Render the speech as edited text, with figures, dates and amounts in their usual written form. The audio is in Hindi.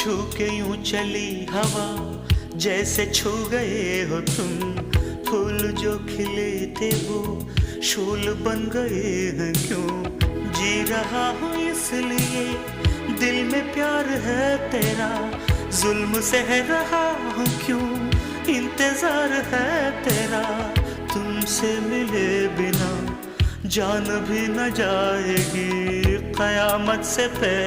छू के यूं चली हवा, जैसे छू गए हो तुम। फूल जो खिले थे वो शूल बन गए हैं क्यों? जी रहा हूँ इसलिए दिल में प्यार है तेरा, जुल्म सह रहा हूँ क्यों? इंतजार है तेरा, तुमसे मिले बिना जान भी न जाएगी कयामत से पहले।